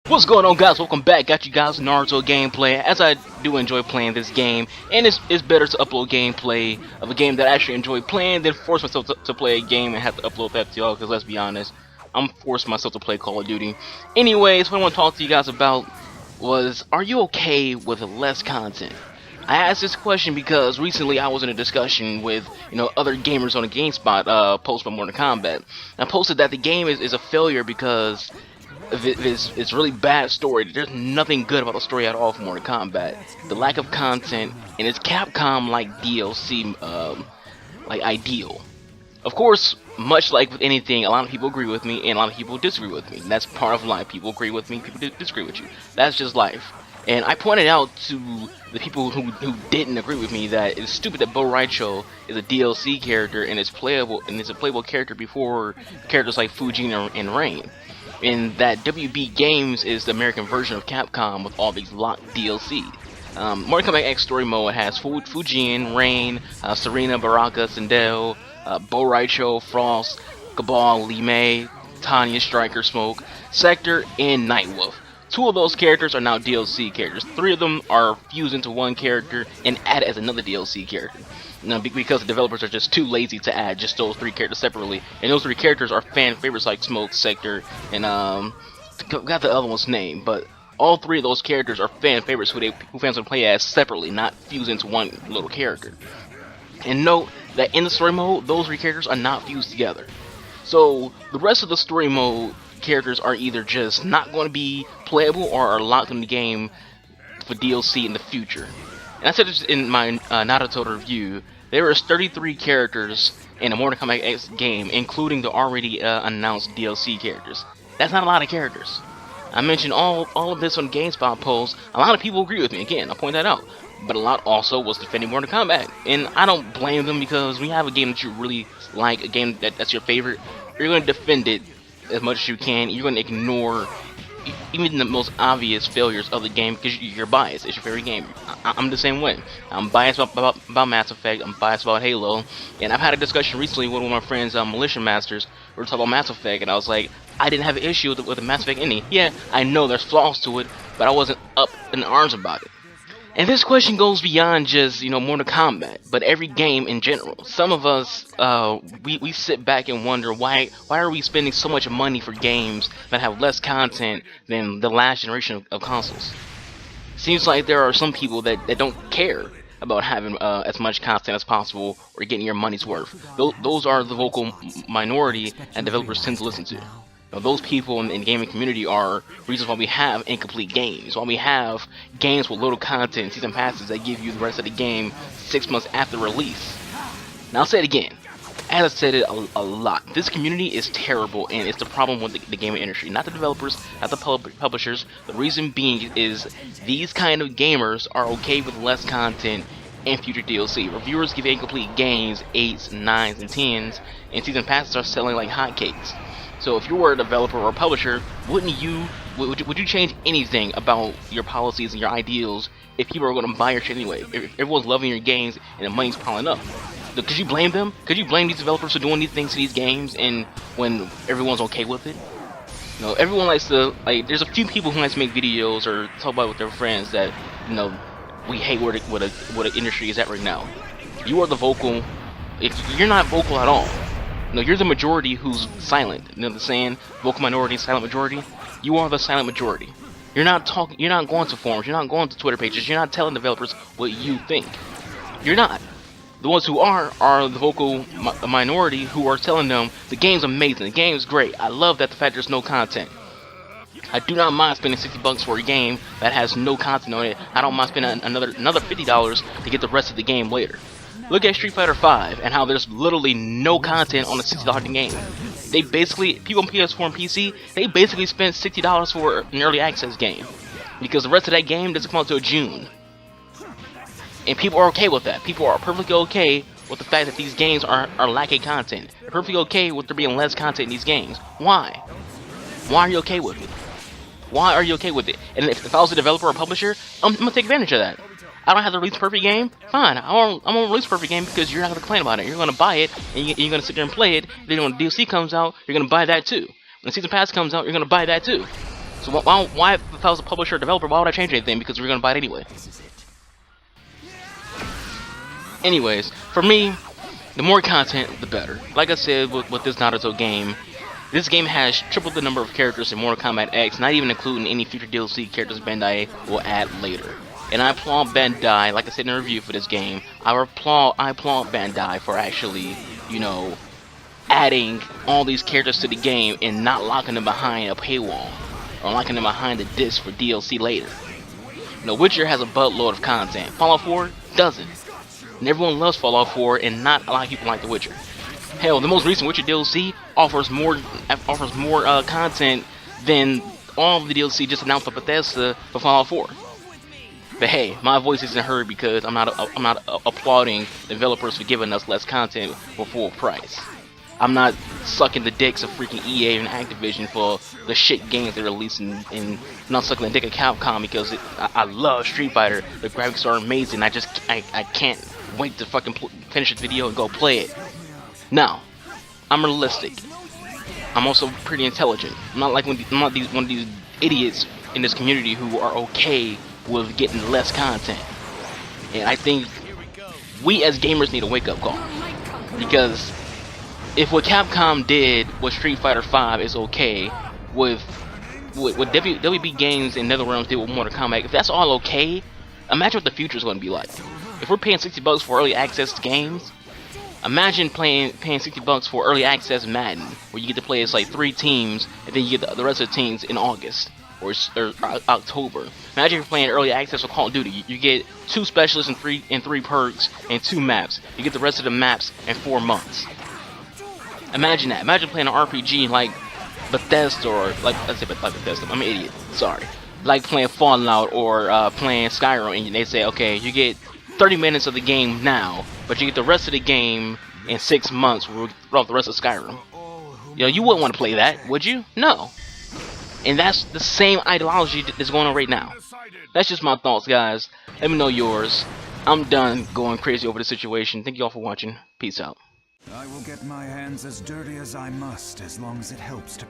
What's going on, guys? Welcome back. Got you guys Naruto gameplay. As I do enjoy playing this game, and it's better to upload gameplay of a game that I actually enjoy playing than force myself to play a game and have to upload that to y'all, because let's be honest, I'm forcing myself to play Call of Duty. Anyways, what I want to talk to you guys about was, are you okay with less content? I asked this question because recently I was in a discussion with other gamers on a GameSpot post by Mortal Kombat. I posted that the game is a failure because it's really bad story. There's nothing good about the story at all for Mortal Kombat. The lack of content and its Capcom like DLC like ideal. Of course, much like with anything, a lot of people agree with me and a lot of people disagree with me. And that's part of life. People agree with me, people disagree with you. That's just life. And I pointed out to the people who didn't agree with me that it's stupid that Bo' Rai Cho is a DLC character and it's playable, and it's a playable character before characters like Fujin and Rain. And that WB Games is the American version of Capcom with all these locked DLC. Mortal Kombat X Story Mode has Fujin, Rain, Serena, Baraka, Sindel, Bo' Rai Cho, Frost, Cabal, Li Mei, Tanya, Striker, Smoke, Sector, and Nightwolf. 2 of those characters are now DLC characters. 3 of them are fused into one character and added as another DLC character. Now, because the developers are just too lazy to add just those 3 characters separately, and those 3 characters are fan favorites like Smoke, Sector, and got the other one's name, but all 3 of those characters are fan favorites who fans will play as separately, not fused into one little character. And note that in the story mode, those 3 characters are not fused together. So the rest of the story mode characters are either just not going to be playable or are locked in the game for DLC in the future. And I said this in my Naruto review. There is 33 characters in a Mortal Kombat X game, including the already announced DLC characters. That's not a lot of characters. I mentioned all of this on GameSpot polls. A lot of people agree with me. Again, I'll point that out. But a lot also was defending Mortal Kombat. And I don't blame them, because when you have a game that you really like, a game that's your favorite, you're going to defend it as much as you can. You're going to ignore even the most obvious failures of the game because you're biased. It's your favorite game. I'm the same way. I'm biased about Mass Effect. I'm biased about Halo. And I've had a discussion recently with one of my friends, Militia Masters. We were talking about Mass Effect, and I was like, I didn't have an issue with the Mass Effect ending. Yeah, I know there's flaws to it, but I wasn't up in arms about it. And this question goes beyond just, Mortal Kombat, but every game in general. Some of us, we sit back and wonder, why are we spending so much money for games that have less content than the last generation of consoles? Seems like there are some people that don't care about having as much content as possible or getting your money's worth. Those are the vocal minority that developers tend to listen to. Those people in the gaming community are reasons why we have incomplete games, why we have games with little content and season passes that give you the rest of the game 6 months after release. Now I'll say it again, as I said it a lot, this community is terrible, and it's the problem with the gaming industry, not the developers, not the publishers. The reason being is these kind of gamers are okay with less content and future DLC. Reviewers give incomplete games 8s, 9s, and 10s, and season passes are selling like hotcakes. So if you were a developer or a publisher, would you change anything about your policies and your ideals if people are going to buy your shit anyway? If everyone's loving your games and the money's piling up, could you blame them? Could you blame these developers for doing these things to these games, and when everyone's okay with it? Everyone likes to, there's a few people who like to make videos or talk about it with their friends that we hate where the industry is at right now. You are the vocal. If you're not vocal at all, you're the majority who's silent. You know the saying, vocal minority, silent majority? You are the silent majority. You're not talking, you're not going to forums, you're not going to Twitter pages, you're not telling developers what you think. You're not. The ones who are the vocal minority who are telling them the game's amazing, the game's great. I love that the fact there's no content. I do not mind spending $60 for a game that has no content on it. I don't mind spending another $50 to get the rest of the game later. Look at Street Fighter V and how there's literally no content on a $60 game. They basically, people on PS4 and PC, they basically spent $60 for an early access game, because the rest of that game doesn't come out until June. And people are okay with that. People are perfectly okay with the fact that these games are lacking content. They're perfectly okay with there being less content in these games. Why? Why are you okay with it? Why are you okay with it? And if I was a developer or publisher, I'm gonna take advantage of that. I don't have to release a perfect game. Fine, I'm gonna release a perfect game because you're not gonna complain about it. You're gonna buy it and you're gonna sit there and play it. Then when DLC comes out, you're gonna buy that too. When the season pass comes out, you're gonna buy that too. So why if I was a publisher or developer, why would I change anything? Because we're gonna buy it anyway. Anyways, for me, the more content, the better. Like I said with this Naruto game, this game has triple the number of characters in Mortal Kombat X, not even including any future DLC characters Bandai will add later. And I applaud Bandai, like I said in the review for this game, I applaud Bandai for actually, you know, adding all these characters to the game and not locking them behind a paywall or locking them behind a disc for DLC later. You know, Witcher has a buttload of content. Fallout 4 doesn't. And everyone loves Fallout 4 and not a lot of people like The Witcher. Hell, the most recent Witcher DLC offers more content than all of the DLC just announced by Bethesda for Fallout 4. But hey, my voice isn't heard because I'm not applauding developers for giving us less content for full price. I'm not sucking the dicks of freaking EA and Activision for the shit games they're releasing, and I'm not sucking the dick of Capcom because I love Street Fighter. The graphics are amazing. I can't wait to fucking finish this video and go play it. Now, I'm realistic. I'm also pretty intelligent. I'm not like one of these idiots in this community who are okay with getting less content. And I think we as gamers need a wake-up call, because if what Capcom did with Street Fighter V is okay, with WB Games and NetherRealms did with Mortal Kombat, if that's all okay, imagine what the future is going to be like. If we're paying $60 for early access games, imagine paying $60 for early access Madden, where you get to play as like 3 teams, and then you get the rest of the teams in August or October. Imagine you're playing early access for Call of Duty. You get 2 specialists and 3 perks and 2 maps. You get the rest of the maps in 4 months. Imagine that. Imagine playing an RPG like Bethesda, or like Bethesda. I'm an idiot. Sorry. Like playing Fallout or playing Skyrim, and they say, okay, you get 30 minutes of the game now, but you get the rest of the game in 6 months without the rest of Skyrim. You know, you wouldn't want to play that, would you? No. And that's the same ideology that's going on right now. That's just my thoughts, guys. Let me know yours. I'm done going crazy over the situation. Thank you all for watching. Peace out. I will get my hands as dirty as I must, as long as it helps to